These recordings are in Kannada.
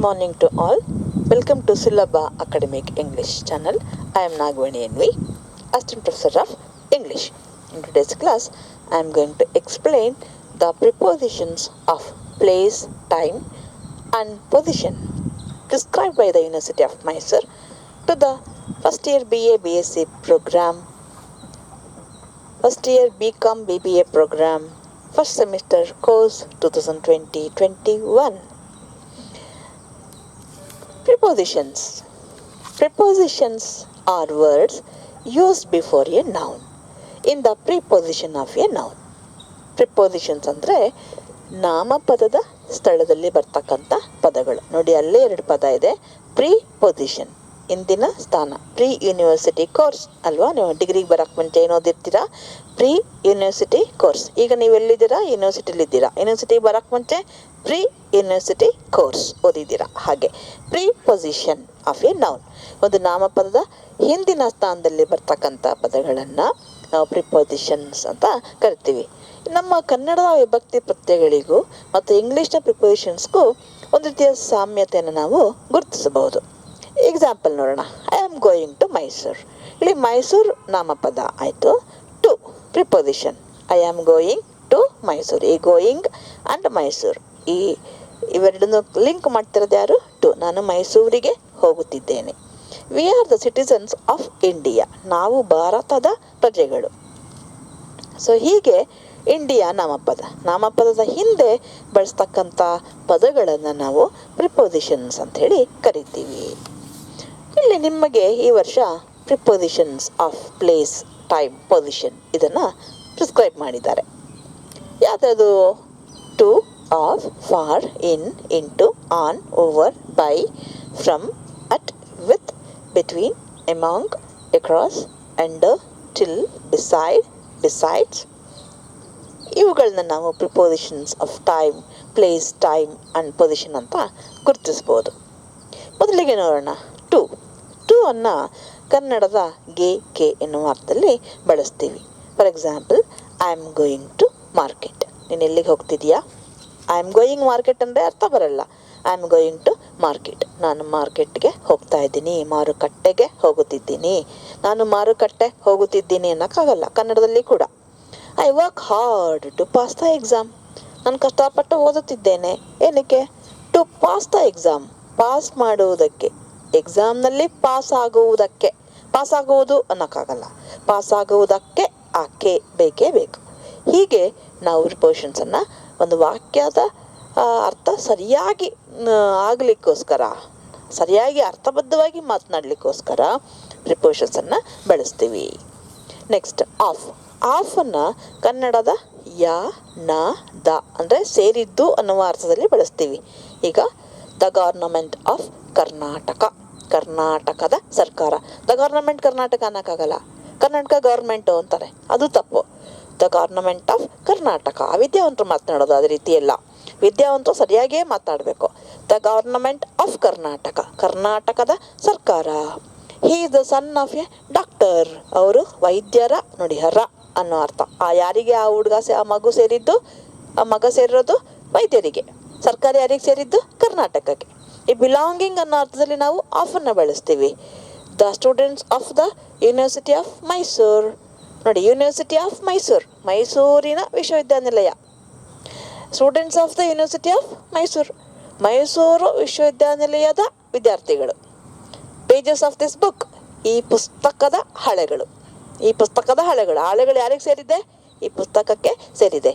morning to all. Welcome to Sulabha Academic English channel. I am Nagavani NV, Assistant Professor of English. In today's class, I am going to explain the prepositions of place, time and position prescribed by the University of Mysore to the first year BA BSc program, first year BCom BBA program, first semester course 2020-21. Prepositions. Prepositions are words used before a noun in the preposition of a noun. Prepositions ಅಂದರೆ ನಾಮಪದದ ಸ್ಥಳದಲ್ಲಿ ಬರ್ತಕ್ಕಂಥ ಪದಗಳು. ನೋಡಿ ಅಲ್ಲೇ ಎರಡು ಪದ ಇದೆ. ಪ್ರಿಪೊಸಿಷನ್ ಇಂದಿನ ಸ್ಥಾನ. ಪ್ರೀ ಯೂನಿವರ್ಸಿಟಿ ಕೋರ್ಸ್ ಅಲ್ವಾ? ನೀವು ಡಿಗ್ರಿಗೆ ಬರಕ್ಕೆ ಮುಂಚೆ ಏನು ಓದಿರ್ತೀರಾ? Pre university course. ಈಗ ನೀವು ಎಲ್ಲಿದ್ದೀರಾ? ಯೂನಿವರ್ಸಿಟಿಲಿದ್ದೀರಾ. ಯೂನಿವರ್ಸಿಟಿಗೆ ಬರಕ್ಕೆ ಮುಂಚೆ ಪ್ರೀ ಯೂನಿವರ್ಸಿಟಿ ಕೋರ್ಸ್ ಓದಿದ್ದೀರಾ. ಹಾಗೆ ಪ್ರಿಪೊಸಿಷನ್ ಆಫ್ ಎ ನೌನ್, ಒಂದು ನಾಮಪದದ ಹಿಂದಿನ ಸ್ಥಾನದಲ್ಲಿ ಬರ್ತಕ್ಕಂಥ ಪದಗಳನ್ನು ನಾವು ಪ್ರಿಪೊಸಿಷನ್ಸ್ ಅಂತ ಕರಿತೀವಿ. ನಮ್ಮ ಕನ್ನಡದ ವಿಭಕ್ತಿ ಪ್ರತ್ಯಯಗಳಿಗೂ ಮತ್ತು ಇಂಗ್ಲೀಷ್ನ ಪ್ರಿಪೊಸಿಷನ್ಸ್ಗೂ ಒಂದು ರೀತಿಯ ಸಾಮ್ಯತೆಯನ್ನು ನಾವು ಗುರುತಿಸಬಹುದು. ಎಕ್ಸಾಂಪಲ್ ನೋಡೋಣ. I am going to Mysuru. ಇಲ್ಲಿ ಮೈಸೂರು ನಾಮಪದ ಆಯಿತು. To preposition. I am going to Mysuru. ಈ ಗೋಯಿಂಗ್ ಆ್ಯಂಡ್ ಮೈಸೂರು ಇವೆರಡನ್ನು ಲಿಂಕ್ ಮಾಡ್ತಿರೋದು ಯಾರು? ಟು. ನಾನು ಮೈಸೂರಿಗೆ ಹೋಗುತ್ತಿದ್ದೇನೆ. We are the citizens of India. ನಾವು ಭಾರತದ ಪ್ರಜೆಗಳು. ಸೊ ಹೀಗೆ ಇಂಡಿಯಾ ನಾಮಪದದ ಹಿಂದೆ ಬಳಸ್ತಕ್ಕಂಥ ಪದಗಳನ್ನು ನಾವು ಪ್ರಿಪೊಸಿಷನ್ಸ್ ಅಂಥೇಳಿ ಕರಿತೀವಿ. ಇಲ್ಲಿ ನಿಮಗೆ ಈ ವರ್ಷ prepositions of place, time, position ಇದನ್ನು ಪ್ರಿಸ್ಕ್ರೈಬ್ ಮಾಡಿದ್ದಾರೆ. ಯಾವುದದು? To, of, for, in, into, on, over, by, from, at, with, between, among, across, under, till, beside, besides. ಇವುಗಳನ್ನ ನಾವು prepositions of time, place, time and position ಅಂತ ಗುರುತಿಸ್ಬೋದು. ಮೊದಲಿಗೆ ನೋಡೋಣ. ಟು. ಟು ಅನ್ನು ಕನ್ನಡದ ಗೆ, ಕೆ ಎನ್ನುವ ಅರ್ಥದಲ್ಲಿ ಬಳಸ್ತೀವಿ. For example, I am going to market. ನೀನು ಎಲ್ಲಿಗೆ ಹೋಗ್ತಿದೀಯಾ? ಐ ಆಮ್ ಗೋಯಿಂಗ್ ಮಾರ್ಕೆಟ್ ಅಂದರೆ ಅರ್ಥ ಬರಲ್ಲ. I am going to market. ನಾನು ಮಾರ್ಕೆಟ್ಗೆ ಹೋಗ್ತಾ ಇದ್ದೀನಿ, ಮಾರುಕಟ್ಟೆಗೆ ಹೋಗುತ್ತಿದ್ದೀನಿ. ನಾನು ಮಾರುಕಟ್ಟೆ ಹೋಗುತ್ತಿದ್ದೀನಿ ಅನ್ನೋಕ್ಕಾಗಲ್ಲ ಕನ್ನಡದಲ್ಲಿ ಕೂಡ. I work hard to pass the exam. ನಾನು ಕಷ್ಟಪಟ್ಟು ಓದುತ್ತಿದ್ದೇನೆ. ಏನಕ್ಕೆ? To pass the exam. Pass ಮಾಡುವುದಕ್ಕೆ, ಎಕ್ಸಾಮ್ನಲ್ಲಿ ಪಾಸ್ ಆಗುವುದು ಅನ್ನೋಕ್ಕಾಗಲ್ಲ. ಪಾಸ್ ಆಗುವುದಕ್ಕೆ ಆ ಕೆ ಬೇಕೇ ಬೇಕು. ಹೀಗೆ ನಾವು ಪ್ರಿಪೊಸಿಷನ್ಸನ್ನು ಒಂದು ವಾಕ್ಯದ ಅರ್ಥ ಸರಿಯಾಗಿ ಆಗಲಿಕ್ಕೋಸ್ಕರ, ಸರಿಯಾಗಿ ಅರ್ಥಬದ್ಧವಾಗಿ ಮಾತನಾಡಲಿಕ್ಕೋಸ್ಕರ ಪ್ರಿಪೊಸಿಷನ್ಸನ್ನು ಬಳಸ್ತೀವಿ. Next, of. ಆಫನ್ನು ಕನ್ನಡದ ಯ, ನ, ದ ಅಂದರೆ ಸೇರಿದ್ದು ಅನ್ನುವ ಅರ್ಥದಲ್ಲಿ ಬಳಸ್ತೀವಿ. ಈಗ ದ ಗವರ್ನಮೆಂಟ್ ಆಫ್ ಕರ್ನಾಟಕ, ಕರ್ನಾಟಕದ ಸರ್ಕಾರ. ದ ಗವರ್ನಮೆಂಟ್ ಕರ್ನಾಟಕ ಅನ್ನೋಕ್ಕಾಗಲ್ಲ. ಕರ್ನಾಟಕ ಗವರ್ಮೆಂಟು ಅಂತಾರೆ, ಅದು ತಪ್ಪು. The government of Karnataka. ವಿದ್ಯಾವಂತರು ಮಾತನಾಡೋದು ಅದೇ ರೀತಿ ಎಲ್ಲ. ವಿದ್ಯಾವಂತರು ಸರಿಯಾಗಿಯೇ ಮಾತಾಡಬೇಕು. ದ ಗವರ್ನಮೆಂಟ್ ಆಫ್ ಕರ್ನಾಟಕ, ಕರ್ನಾಟಕದ ಸರ್ಕಾರ. He is the son of A doctor. ಅವರು ವೈದ್ಯರ, ನೋಡಿ ಹರ ಅನ್ನೋ ಅರ್ಥ. ಯಾರಿಗೆ ಆ ಮಗು ಸೇರಿದ್ದು? ಆ ಮಗ ಸೇರಿರೋದು ವೈದ್ಯರಿಗೆ. ಸರ್ಕಾರ ಯಾರಿಗೆ ಸೇರಿದ್ದು? ಕರ್ನಾಟಕಕ್ಕೆ. ಈ ಬಿಲಾಂಗಿಂಗ್ ಅನ್ನೋ ಅರ್ಥದಲ್ಲಿ ನಾವು ಆಫನ್ನು ಬಳಸ್ತೀವಿ. The students of the university of Mysuru. ನೋಡಿ, ಯೂನಿವರ್ಸಿಟಿ ಆಫ್ ಮೈಸೂರು, ಮೈಸೂರಿನ ವಿಶ್ವವಿದ್ಯಾನಿಲಯ. Students of the university of Mysuru, Mysuru ವಿಶ್ವವಿದ್ಯಾನಿಲಯದ ವಿದ್ಯಾರ್ಥಿಗಳು. ಪೇಜಸ್ ಆಫ್ ದಿಸ್ ಬುಕ್, ಈ ಪುಸ್ತಕದ ಹಾಳೆಗಳು. ಹಾಳೆಗಳು ಯಾರಿಗೆ ಸೇರಿದೆ? ಈ ಪುಸ್ತಕಕ್ಕೆ ಸೇರಿದೆ.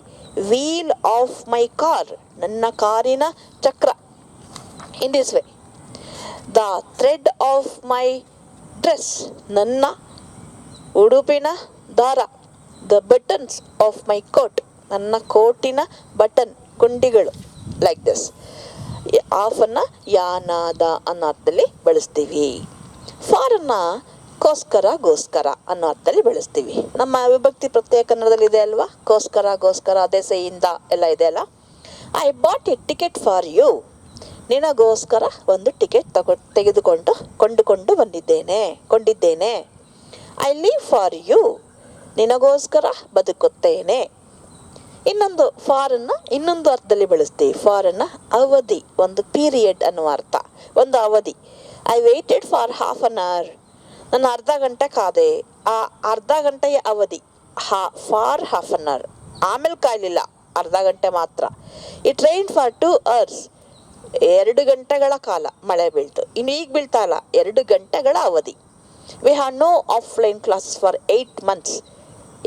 ವೀಲ್ ಆಫ್ ಮೈ ಕಾರ್, ನನ್ನ ಕಾರಿನ ಚಕ್ರ. In this way. The thread of my dress, ನನ್ನ ಉಡುಪಿನ ದಾರ. The buttons of my coat, ನನ್ನ ಕೋಟಿನ ಬಟನ್, ಕುಂಡಿಗಳು. Like this. ಆಫನ್ನು ಯಾನಾದ ಅನ್ನೋ ಅರ್ಥದಲ್ಲಿ ಬಳಸ್ತೀವಿ. ಫಾರನ್ನು ಗೋಸ್ಕರ ಅನ್ನೋ ಅರ್ಥದಲ್ಲಿ ಬಳಸ್ತೀವಿ. ನಮ್ಮ ವಿಭಕ್ತಿ ಪ್ರತ್ಯಯ ಕನ್ನಡದಲ್ಲಿ ಇದೆ ಅಲ್ವಾ? ಗೋಸ್ಕರ, ದೆಸೆಯಿಂದ ಎಲ್ಲ ಇದೆ ಅಲ್ಲ. I bought a ticket for you. ನಿನಗೋಸ್ಕರ ಒಂದು ಟಿಕೆಟ್ ಕೊಂಡುಕೊಂಡು ಕೊಂಡಿದ್ದೇನೆ. I live for you. ನಿನಗೋಸ್ಕರ ಬದುಕುತ್ತೇನೆ. ಇನ್ನೊಂದು ಫಾರನ್ನು ಇನ್ನೊಂದು ಅರ್ಥದಲ್ಲಿ ಬಳಸ್ತೀವಿ. ಫಾರನ್ನು ಅವಧಿ, ಒಂದು ಪೀರಿಯಡ್ ಅನ್ನುವ ಅರ್ಥ, ಒಂದು ಅವಧಿ. I waited for half an hour, ನಾನು ಅರ್ಧ ಗಂಟೆ ಕಾದೆ. ಆ ಅರ್ಧ ಗಂಟೆಯ ಅವಧಿ ಫಾರ್ ಹಾಫ್ ಅನ್ ಅವರ್, ಆಮೇಲೆ ಕಾಯಲಿಲ್ಲ, ಅರ್ಧ ಗಂಟೆ ಮಾತ್ರ. ಇಟ್ ರೈನ್ ಫಾರ್ 2 hours, 2 ಗಂಟೆಗಳ ಕಾಲ ಮಳೆ ಬೀಳ್ತು. ಇನ್ನು ಈಗ ಬೀಳ್ತಾ ಇಲ್ಲ, 2 ಗಂಟೆಗಳ ಅವಧಿ. We have no offline classes for 8 months.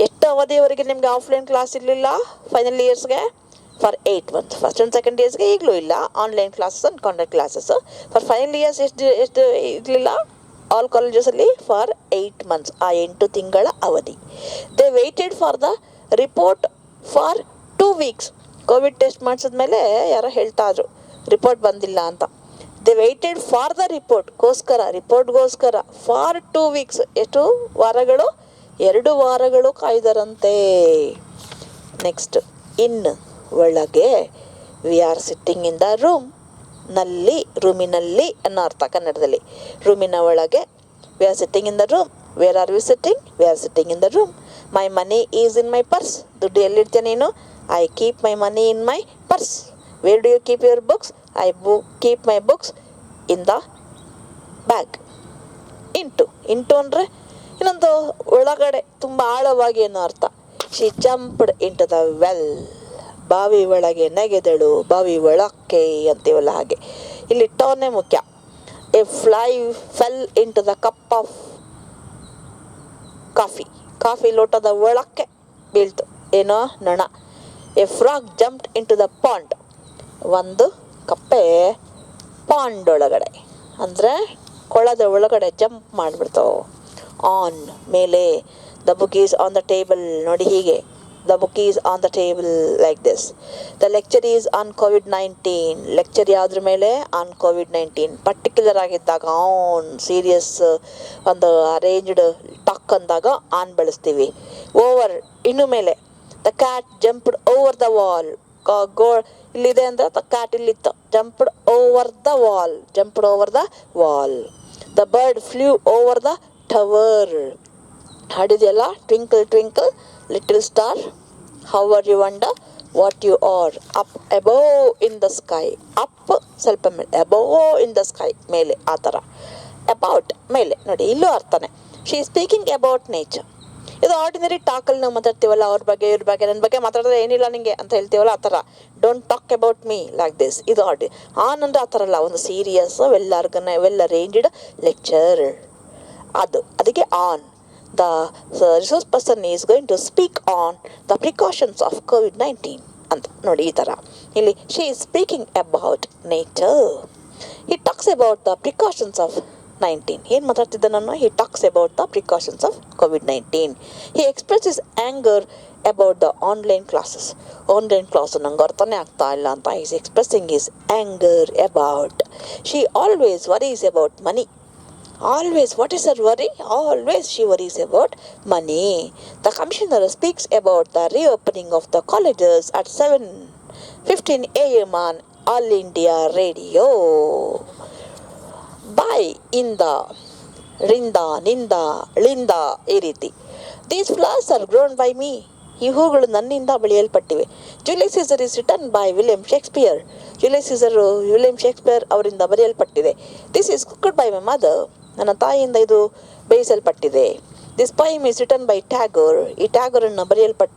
ಎಷ್ಟು ಅವಧಿಯವರೆಗೆ ನಿಮಗೆ ಆಫ್ಲೈನ್ ಕ್ಲಾಸ್ ಇರಲಿಲ್ಲ ಫೈನಲ್ ಇಯರ್ಸ್ಗೆ? For 8 months. First and second ಇಯರ್ಸ್ಗೆ ಈಗಲೂ ಇಲ್ಲ online classes and contact classes. For final years ಎಷ್ಟು ಇರಲಿಲ್ಲ ಆಲ್ ಕಾಲೇಜಸಲ್ಲಿ? ಫಾರ್ 8 months, ಆ 8 ತಿಂಗಳ ಅವಧಿ. They waited for the report for 2 weeks. Covid test ಮಾಡಿಸಿದ್ಮೇಲೆ ಯಾರೋ ಹೇಳ್ತಾ ಇದ್ರು ರಿಪೋರ್ಟ್ ಬಂದಿಲ್ಲ ಅಂತ. ದೇ ವೇಟೆಡ್ ಫಾರ್ ದ ರಿಪೋರ್ಟ್ಗೋಸ್ಕರ ಫಾರ್ 2 weeks. ಎಷ್ಟು ವಾರಗಳು? 2 ವಾರಗಳು ಕಾಯ್ದರಂತೆ. ನೆಕ್ಸ್ಟ್, ಇನ್ ಒಳಗೆ. We are sitting in the room. ರೂಮಿನಲ್ಲಿ ಅನ್ನೋ ಅರ್ಥ ಕನ್ನಡದಲ್ಲಿ. ರೂಮಿನ ಒಳಗೆ. We are sitting in the room. Where are we sitting? We are sitting in the room. My money is in my purse. ದುಡ್ಡು ಎಲ್ಲಿಡ್ತೀಯ ನೀನು? I keep my money in my purse. Where do you keep your books? I keep my books in the bag. Into ಅಂದರೆ ಇನ್ನೊಂದು ಒಳಗಡೆ, ತುಂಬ ಆಳವಾಗಿ ಅನ್ನೋ ಅರ್ಥ. She jumped into the well. ಬಾವಿ ಒಳಗೆ ನೆಗೆದಳು, ಬಾವಿ ಒಳಕ್ಕೆ ಅಂತೀವಲ್ಲ ಹಾಗೆ. ಇಲ್ಲಿ ಟೋನೇ ಮುಖ್ಯ. A fly fell into the cup of coffee ಲೋಟದ ಒಳಕ್ಕೆ ಬೀಳ್ತು. ಏನೋ ನೊಣ. A frog jumped into the pond. ಒಂದು ಕಪ್ಪೆ ಪಾಂಡ್ ಒಳಗಡೆ ಅಂದರೆ ಕೊಳದ ಒಳಗಡೆ ಜಂಪ್ ಮಾಡಿಬಿಡ್ತಾವೆ. ಆನ್ ಮೇಲೆ. The book is on the table. ನೋಡಿ ಹೀಗೆ, the book is on the table like this. The lecture is on COVID-19. Lecture ಯಾವುದ್ರ ಮೇಲೆ? On COVID-19. ಪರ್ಟಿಕ್ಯುಲರ್ ಆಗಿದ್ದಾಗ ಆನ್, ಸೀರಿಯಸ್, ಒಂದು ಅರೇಂಜ್ಡ್ ಟಾಕ್ ಅಂದಾಗ ಆನ್ ಬಳಸ್ತೀವಿ. ಓವರ್, ಇನ್ನು ಮೇಲೆ. The cat jumped over the wall. ಇಲ್ಲಿದೆ ಅಂದರೆ ದ ಕ್ಯಾಟ್ ಇಲ್ಲಿತ್ತು. Jumped over the wall. The bird flew over the tower. ಹಾಡಿದೆಯಲ್ಲ, twinkle twinkle little star, how are you wonder what you are, up above in the sky. Up ಸ್ವಲ್ಪ ಮೇಲೆ, ಅಬೋವ್ ಇನ್ ದ ಸ್ಕೈ ಮೇಲೆ, ಆ ಥರ. ಅಬೌಟ್ ಮೇಲೆ. ನೋಡಿ ಇಲ್ಲೂ ಅರ್ಥನೇ. She is speaking about nature. ಇದು ಆರ್ಡಿನರಿ ಟಾಕಲ್ಲಿ ನಾವು ಮಾತಾಡ್ತೀವಲ್ಲ, ಅವ್ರ ಬಗ್ಗೆ ಇವ್ರ ಬಗ್ಗೆ, ನನ್ನ ಬಗ್ಗೆ ಮಾತಾಡಿದ್ರೆ ಏನಿಲ್ಲ ನಿಮಗೆ ಅಂತ ಹೇಳ್ತೀವಲ್ಲ, ಆ ಥರ. Don't talk about me like this. ಇದು ಆನ್ ಅಂದರೆ ಆ ಥರ ಅಲ್ಲ, ಒಂದು ಸೀರಿಯಸ್, ವೆಲ್ ಅರೇಂಜ್ಡ್ ಲೆಕ್ಚರ್. ಅದಕ್ಕೆ on. The resource person is going to speak on the precautions of COVID-19 ಅಂತ. ನೋಡಿ ಈ ಥರ. ಇಲ್ಲಿ she is speaking about nature. He talks about the precautions of 19. ಏನು ಮಾತಾಡ್ತಿದ್ದ ನಾನು? He talks about the precautions of COVID-19. He expresses anger about the online classes. Online class ನಂಗೆ ಅರ್ಥನೇ ಆಗ್ತಾ ಇಲ್ಲ ಅಂತ is expressing is anger about. She always worries about money. Always, what is her worry? Always she worries about money. The commissioner speaks about the reopening of the colleges at 7:15 a.m. on All India Radio. By, ಇಂದ, ರಿಂದ, ನಿಂದ, ಳಿಂದ, ಈ ರೀತಿ. These flowers are grown by me. ಈ ಹೂಗಳು ನನ್ನಿಂದ ಬೆಳೆಯಲ್ಪಟ್ಟಿವೆ. Julius Caesar is written by William Shakespeare. Julius Caesar William Shakespeare ಅವರಿಂದ ಬರೆಯಲ್ಪಟ್ಟಿದೆ. This is cooked by my mother. ನನ್ನ ತಾಯಿಯಿಂದ ಇದು ಬೇಯಿಸಲ್ಪಟ್ಟಿದೆ. This poem is written by Tagore. ಈ ಟ್ಯಾಗೋರನ್ನು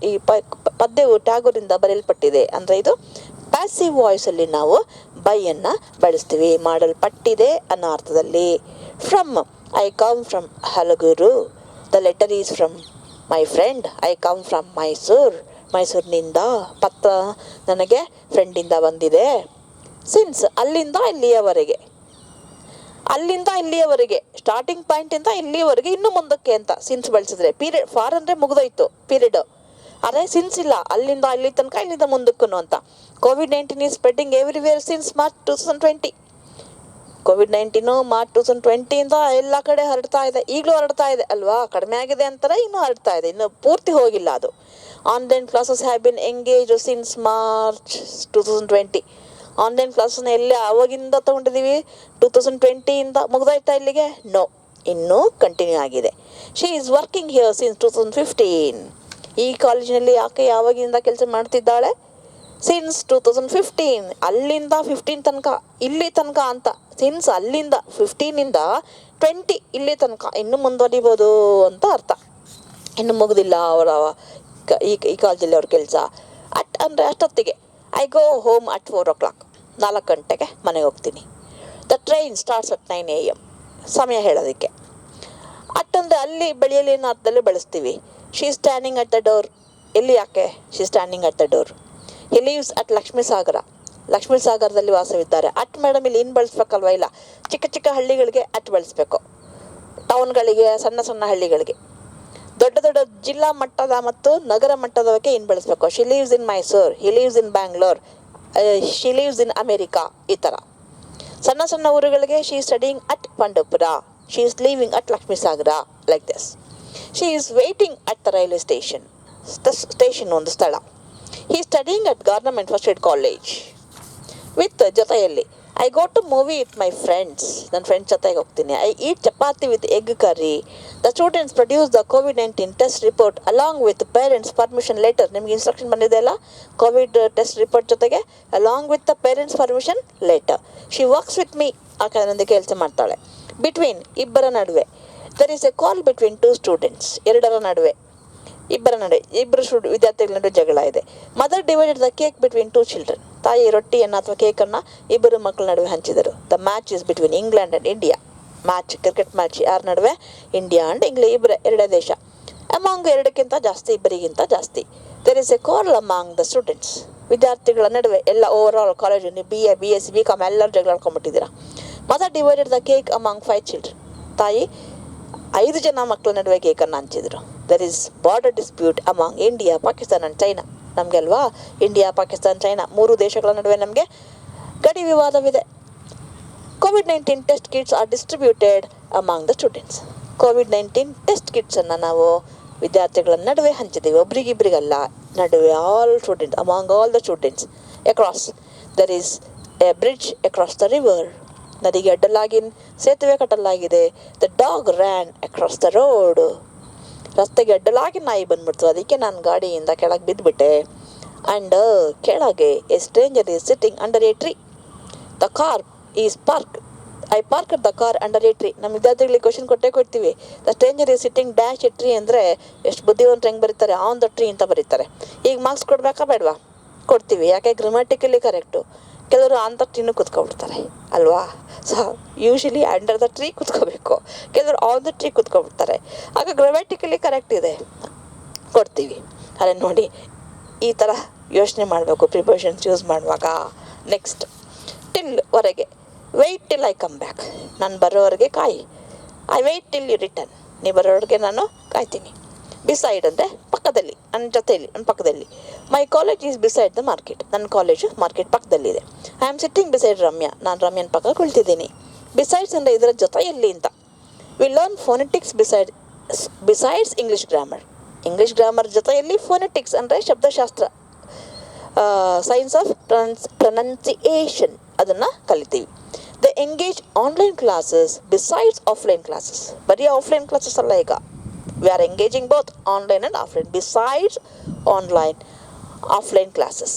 ಈ ಪದ್ಯವು ಟ್ಯಾಗೋರಿಂದ ಬರೆಯಲ್ಪಟ್ಟಿದೆ. ಅಂದರೆ ಇದು ಪ್ಯಾಸಿವ್ ವಾಯ್ಸಲ್ಲಿ ನಾವು ಬೈಯನ್ನು ಬಳಸ್ತೀವಿ, ಮಾಡಲ್ಪಟ್ಟಿದೆ ಅನ್ನೋ ಅರ್ಥದಲ್ಲಿ. From, I come from Halagur. The letter is from my friend. I come from ಮೈಸೂರಿನಿಂದ. ಪತ್ರ ನನಗೆ ಫ್ರೆಂಡಿಂದ ಬಂದಿದೆ. ಸಿನ್ಸ್, ಅಲ್ಲಿಂದ ಇಲ್ಲಿಯವರೆಗೆ, ಸ್ಟಾರ್ಟಿಂಗ್ ಪಾಯಿಂಟಿಂದ ಇಲ್ಲಿಯವರೆಗೆ, ಇನ್ನು ಮುಂದಕ್ಕೆ ಅಂತ ಸಿನ್ಸ್ ಬಳಸಿದ್ರೆ. ಪೀರಿಯಡ್, ಫಾರ್ ಅಂದರೆ ಮುಗಿದೋಯ್ತು ಪೀರಿಯಡ್. ಅದೇ ಸಿನ್ಸ್ ಇಲ್ಲ, ಅಲ್ಲಿಂದ ಇಲ್ಲಿ ತನಕ, ಇಲ್ಲಿಂದ ಮುಂದಕ್ಕೂ ಅಂತ. COVID-19 is spreading everywhere since March 2020. COVID-19 March 2020 ಎಲ್ಲ ಕಡೆ ಹರಡ್ತಾ ಇದೆ. ಈಗಲೂ ಹರಡ್ತಾ ಇದೆ ಅಲ್ವಾ? ಕಡಿಮೆ ಆಗಿದೆ ಅಂತಾರೆ, ಇನ್ನೂ ಹರಡ್ತಾ ಇದೆ, ಇನ್ನು ಪೂರ್ತಿ ಹೋಗಿಲ್ಲ ಅದು. Online classes have been engage since March 2020. Online ಕ್ಲಾಸನ್ನ ಎಲ್ಲಿ ಆವಾಗಿಂದ ತೊಗೊಂಡಿದ್ದೀವಿ? 2020 ಮುಗ್ದಾಯ್ತಾ ಇಲ್ಲಿಗೆ? ನೋ, ಇನ್ನೂ ಕಂಟಿನ್ಯೂ ಆಗಿದೆ. She is working here since 2015. ಈ ಕಾಲೇಜಿನಲ್ಲಿ ಯಾಕೆ ಯಾವಾಗಿಂದ ಕೆಲಸ ಮಾಡ್ತಿದ್ದಾಳೆ? ಸಿನ್ಸ್ 2015. ಅಲ್ಲಿಂದ 15 ತನಕ ಇಲ್ಲಿ ತನಕ ಅಂತ. ಸಿನ್ಸ್ ಅಲ್ಲಿಂದ 15ಇಂದ 20 ಇಲ್ಲಿ ತನಕ ಇನ್ನೂ ಮುಂದುವರಿಬೋದು ಅಂತ ಅರ್ಥ. ಇನ್ನು ಮುಗಿದಿಲ್ಲ ಅವರ ಈ ಕಾಲೇಜಲ್ಲಿ ಅವ್ರ ಕೆಲಸ. ಅಂದರೆ ಅಷ್ಟೊತ್ತಿಗೆ I go home at 4 o'clock. 4 ಗಂಟೆಗೆ ಮನೆಗೆ ಹೋಗ್ತೀನಿ. The train starts at 9 AM. ಸಮಯ ಹೇಳೋದಕ್ಕೆ. ಅಂದರೆ ಅಲ್ಲಿ ಬೆಳೆಯಲಿ ಅನ್ನೋ ಅರ್ಥದಲ್ಲಿ ಬಳಸ್ತೀವಿ. She is standing at the door. ಎಲ್ಲಿ ಯಾಕೆ she is standing at the door. He lives at Lakshmi Sagara. Lakshmi ಸಾಗರದಲ್ಲಿ ವಾಸವಿದ್ದಾರೆ. ಅಟ್ ಮೇಡಮ್ ಇಲ್ಲಿ ಏನು ಬಳಸ್ಬೇಕಲ್ವ? ಇಲ್ಲ, ಚಿಕ್ಕ ಚಿಕ್ಕ ಹಳ್ಳಿಗಳಿಗೆ ಅಟ್ ಬಳಸಬೇಕು. ಟೌನ್ಗಳಿಗೆ, ಸಣ್ಣ ಸಣ್ಣ ಹಳ್ಳಿಗಳಿಗೆ. ದೊಡ್ಡ ದೊಡ್ಡ ಜಿಲ್ಲಾ ಮಟ್ಟದ ಮತ್ತು ನಗರ ಮಟ್ಟದವಕ್ಕೆ ಏನು ಬಳಸಬೇಕು? She lives in Mysuru, he lives in Bangalore, she lives in America, ಈ ಥರ. ಸಣ್ಣ ಸಣ್ಣ ಊರುಗಳಿಗೆ she is studying at Pandavapura, she is living at Lakshmi Sagara, like this. She is waiting at the railway station. Station ಒಂದು ಸ್ಥಳ. He is studying at government first aid college with ಜೊತೆಯಲ್ಲಿ. I go to movie with my friends. ನನ್ನ ಫ್ರೆಂಡ್ಸ್ ಜೊತೆಗೆ ಹೋಗ್ತೀನಿ. I eat chapati with egg curry. The students produce the COVID-19 test report along with parents permission letter. ನಿಮ್ಗೆ ಇನ್ಸ್ಟ್ರಕ್ಷನ್ ಬಂದಿದೆ ಅಲ್ಲ, ಕೋವಿಡ್ ಟೆಸ್ಟ್ ರಿಪೋರ್ಟ್ ಜೊತೆಗೆ along with the parents permission letter. She works with me. ಆ ನೊಂದಿಗೆ ಕೆಲಸ ಮಾಡ್ತಾಳೆ. ಬಿಟ್ವೀನ್, ಇಬ್ಬರ ನಡುವೆ. There is a call between 2 students. ಎರಡರ ನಡುವೆ, ಇಬ್ಬರ ನಡುವೆ, ಇಬ್ಬರು ವಿದ್ಯಾರ್ಥಿಗಳ ನಡುವೆ ಜಗಳ ಇದೆ. Mother divided the cake between 2 children. ತಾಯಿ ರೊಟ್ಟಿಯನ್ನು ಅಥವಾ ಕೇಕನ್ನು ಇಬ್ಬರು ಮಕ್ಕಳ ನಡುವೆ ಹಂಚಿದರು. The match is between England and India. Match, cricket match ಯಾರ ನಡುವೆ? ಇಂಡಿಯಾ ಆ್ಯಂಡ್ ಇಂಗ್ಲೆಂಡ್, ಎರಡೇ ದೇಶ. ಅಮಾಂಗ್ ಎರಡಕ್ಕಿಂತ ಜಾಸ್ತಿ, ಇಬ್ಬರಿಗಿಂತ ಜಾಸ್ತಿ. There is a call among the students. ವಿದ್ಯಾರ್ಥಿಗಳ ನಡುವೆ, ಎಲ್ಲ over all college, BA, BSc, BCom ಎಲ್ಲರೂ ಜಗಳ ಆಡ್ಕೊಂಡ್ಬಿಟ್ಟಿದ್ದೀರಾ. Mother divided the cake among 5 children. ತಾಯಿ 5 ಜನ ಮಕ್ಕಳ ನಡುವೆ ಕೇಕನ್ನು ಹಂಚಿದ್ರು. There is border dispute among India, Pakistan and China. ನಮಗೆ ಅಲ್ವಾ, ಇಂಡಿಯಾ, ಪಾಕಿಸ್ತಾನ್, ಚೈನಾ 3 ದೇಶಗಳ ನಡುವೆ ನಮಗೆ ಗಡಿ ವಿವಾದವಿದೆ. COVID-19 test kits are distributed among the students. COVID-19 test ಕಿಟ್ಸನ್ನು ನಾವು ವಿದ್ಯಾರ್ಥಿಗಳ ನಡುವೆ ಹಂಚಿದ್ದೀವಿ. ಒಬ್ರಿಗಿಬ್ರಿಗಲ್ಲ, ನಡುವೆ. All students, among all the students. Across, there is a bridge across the river. ನದಿಗೆ ಅಡ್ಡಲಾಗಿ ಸೇತುವೆ ಕಟ್ಟಲಾಗಿದೆ. The dog ran across the road. ರಸ್ತೆಗೆ ಅಡ್ಡಲಾಗಿ ನಾಯಿ ಬಂದ್ಬಿಡ್ತು, ಅದಕ್ಕೆ ನಾನು ಗಾಡಿಯಿಂದ ಕೆಳಗೆ ಬಿದ್ದುಬಿಟ್ಟೆ. ಆ್ಯಂಡ್ ಕೆಳಗೆ a stranger is sitting under a tree. The car is park. I park the car under a tree. ನಮ್ಮ ವಿದ್ಯಾರ್ಥಿಗಳಿಗೆ ಕ್ವಶನ್ ಕೊಡ್ತೀವಿ. The stranger is sitting dash A tree ಅಂದರೆ ಎಷ್ಟು ಬುದ್ಧಿವಂತರು ಹೆಂಗೆ ಬರೀತಾರೆ, ಆನ್ ದ ಟ್ರೀ ಅಂತ ಬರೀತಾರೆ. ಈಗ ಮಾರ್ಕ್ಸ್ ಕೊಡಬೇಕಾ ಬೇಡವಾ? ಕೊಡ್ತೀವಿ. ಯಾಕೆ? Grammatically correct. ಕೆಲವರು ಆನ್ ದ ಟ್ರೀನೂ ಕೂತ್ಕೊಬಿಡ್ತಾರೆ ಅಲ್ವಾ? So usually under the tree ಕೂತ್ಕೋಬೇಕು. ಕೆಲವರು ಆನ್ ದ ಟ್ರೀ ಕೂತ್ಕೊಬಿಡ್ತಾರೆ. ಆಗ ಗ್ರಾಮ್ಯಾಟಿಕಲಿ ಕರೆಕ್ಟ್ ಇದೆ, ಕೊಡ್ತೀವಿ. ಅದೇ ನೋಡಿ, ಈ ಥರ ಯೋಚನೆ ಮಾಡಬೇಕು ಪ್ರಿಪೋಸಿಷನ್ಸ್ ಯೂಸ್ ಮಾಡುವಾಗ. ನೆಕ್ಸ್ಟ್, ಟಿಲ್ ವರೆಗೆ. Wait till I come back. ನಾನು ಬರೋವರೆಗೆ ಕಾಯಿ. I wait till you return. ನೀವು ಬರೋವರೆಗೆ ನಾನು ಕಾಯ್ತೀನಿ. ಬಿಸೈಡ್ ಅಂದರೆ ಪಕ್ಕದಲ್ಲಿ, ನನ್ನ ಜೊತೆಯಲ್ಲಿ, ನನ್ನ ಪಕ್ಕದಲ್ಲಿ. My college is beside the market. ನನ್ನ ಕಾಲೇಜು ಮಾರ್ಕೆಟ್ ಪಕ್ಕದಲ್ಲಿದೆ. I am sitting beside Ramya. ನಾನು ರಮ್ಯನ ಪಕ್ಕ ಕುಳಿತಿದ್ದೀನಿ. ಬಿಸೈಡ್ಸ್ ಅಂದರೆ ಇದರ ಜೊತೆಯಲ್ಲಿ ಅಂತ. We learn phonetics besides English grammar. English grammar ಜೊತೆಯಲ್ಲಿ ಫೋನೆಟಿಕ್ಸ್ ಅಂದರೆ ಶಬ್ದಶಾಸ್ತ್ರ, ಸೈನ್ಸ್ ಆಫ್ ಪ್ರೊನೌನ್ಸಿಯೇಷನ್, ಅದನ್ನು ಕಲಿತೀವಿ. The engage online classes besides offline classes. ಬರೀ ಆಫ್ಲೈನ್ ಕ್ಲಾಸಸ್ ಅಲ್ಲ, ಈಗ we are engaging both online and offline besides online offline classes.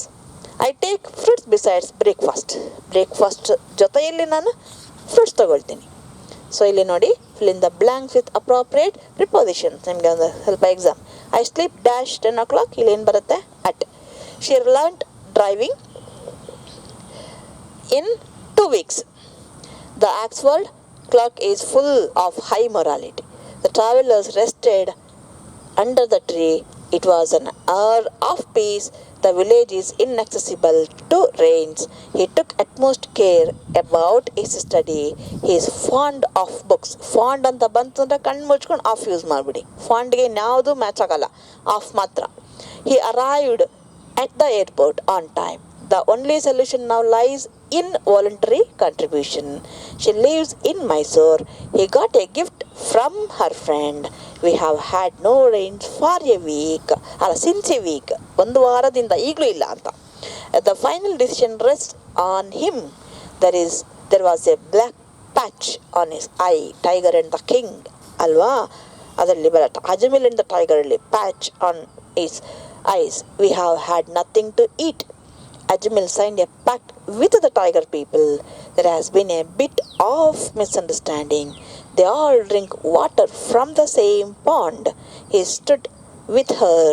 I take fruits besides breakfast ಜೊತೆಯಲ್ಲಿ ನಾನು ಫ್ರೂಟ್ಸ್ ತಗೊಳ್ತೀನಿ. ಸೊ ಇಲ್ಲಿ ನೋಡಿ, fill in the blanks with appropriate prepositions. ನಿಮಗೆ ಒಂದು ಸ್ವಲ್ಪ exam. I sleep dash 10 o'clock. ಇಲ್ಲಿ ಏನು ಬರುತ್ತೆ? At. She learned driving in 2 weeks. The Oxford clock is full of high morality. The travelers rested under the tree. It was an hour of peace. The village is inaccessible to rains. He took utmost care about his study. He is fond of books. Fond ಅಂತ ಬಂತು ಅಂದರೆ ಕಣ್ಣು ಮುಚ್ಕೊಂಡು ಆಫ್ ಯೂಸ್ ಮಾಡಿಬಿಡಿ. ಫಾಂಡ್ಗೆ ಇನ್ಯಾವುದು ಮ್ಯಾಚ್ ಆಗಲ್ಲ, ಆಫ್ ಮಾತ್ರ. He arrived at the airport on time. The only solution now lies in voluntary contribution. She lives in Mysore. He got a gift from her friend. We have had no rains for a week. Since a week. ಒಂದು ವಾರದಿಂದ, ಈಗಲೂ ಇಲ್ಲ ಅಂತ. The final decision rests on him. There was a black patch on his eye. Tiger and the king ಅಲ್ವಾ? ಅದರಲ್ಲಿ ಬರುತ್ತೆ. ಅಜಮಿಲ್ ಅಂಡ್ ದ ಟೈಗರ್ ಅಲ್ಲಿ patch on his eyes. We have had nothing to eat. Ajmal signed a pact with the tiger people. There has been a bit of misunderstanding. They all drink water from the same pond. He stood with her.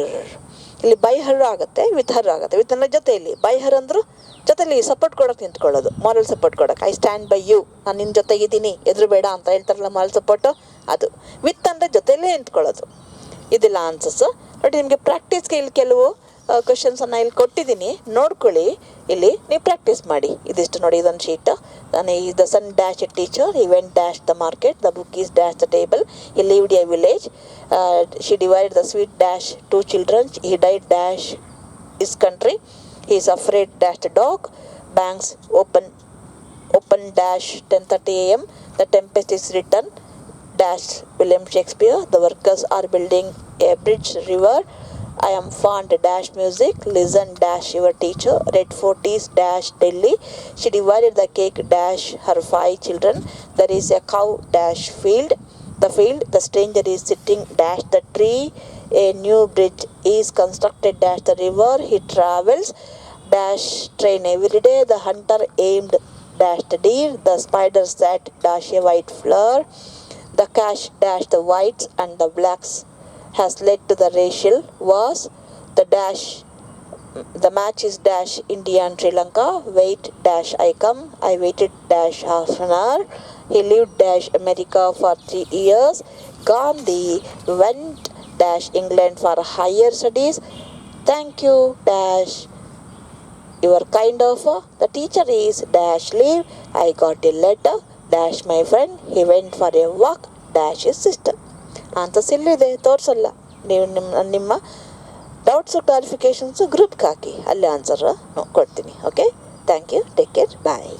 ಇಲ್ಲಿ ಬೈ ಹರ್ ಆಗುತ್ತೆ, ವಿತ್ ಹರ್ ಆಗುತ್ತೆ. ವಿತ್ ಅಂದರೆ ಜೊತೆಯಲ್ಲಿ, ಬೈ ಹರ್ ಅಂದ್ರು ಜೊತೆಲಿ ಸಪೋರ್ಟ್ ಕೊಡೋಕೆ ನಿಂತ್ಕೊಳ್ಳೋದು, ಮಾರಲ್ ಸಪೋರ್ಟ್ ಕೊಡೋಕೆ. ಐ ಸ್ಟ್ಯಾಂಡ್ ಬೈ ಯು, ನಾನು ನಿನ್ನ ಜೊತೆಗಿದ್ದೀನಿ, ಎದುರು ಬೇಡ ಅಂತ ಹೇಳ್ತಾರಲ್ಲ ಮಾರಲ್ ಸಪೋರ್ಟು, ಅದು. ವಿತ್ ಅಂದರೆ ಜೊತೆಯಲ್ಲೇ ನಿಂತ್ಕೊಳ್ಳೋದು. ಇದೆಲ್ಲ ಆನ್ಸರ್ಸು. ಬಟ್ ನಿಮಗೆ ಪ್ರಾಕ್ಟೀಸ್ಗೆ ಇಲ್ಲಿ ಕೆಲವು ಕ್ವಶನ್ಸನ್ನು ಇಲ್ಲಿ ಕೊಟ್ಟಿದ್ದೀನಿ, ನೋಡ್ಕೊಳ್ಳಿ. ಇಲ್ಲಿ ನೀವು ಪ್ರಾಕ್ಟೀಸ್ ಮಾಡಿ. ಇದಿಷ್ಟು ನೋಡಿ, ಇದೊಂದು ಶೀಟ್. ನಾನು ಈ the son dash a teacher, he went dash the market, the book is dash the table, he lived a village, she divide the sweet dash 2 children, he died dash his country, he is afraid dash the dog, banks open dash 10:30 a.m., the tempest is written dash William Shakespeare, the workers are building a bridge river, I am fond dash music, listen dash your teacher, read 40s dash Delhi, she divided the cake dash her 5 children, there is a cow dash field, the stranger is sitting dash the tree, a new bridge is constructed dash the river, he travels dash train every day, the hunter aimed dash the deer, the spider sat dash a white flower, the cash dash the whites and the blacks has led to the racial wars, the match is dash India and Sri Lanka, wait dash I come, I waited dash half an hour, he lived dash America for 3 years, Gandhi went dash England for higher studies, thank you dash your kind offer, the teacher is dash leave, I got a letter dash my friend, he went for a walk dash his sister. Answers ಇಲ್ಲಿದೆ, ತೋರಿಸಲ್ಲ. ನೀವು ನಿಮ್ಮ ಡೌಟ್ಸು ಕ್ಲಾರಿಫಿಕೇಷನ್ಸು ಗ್ರೂಪ್ಗೆ ಹಾಕಿ, ಅಲ್ಲಿ ಆನ್ಸರ್ ಕೊಡ್ತೀನಿ. Okay, thank you, take care, bye.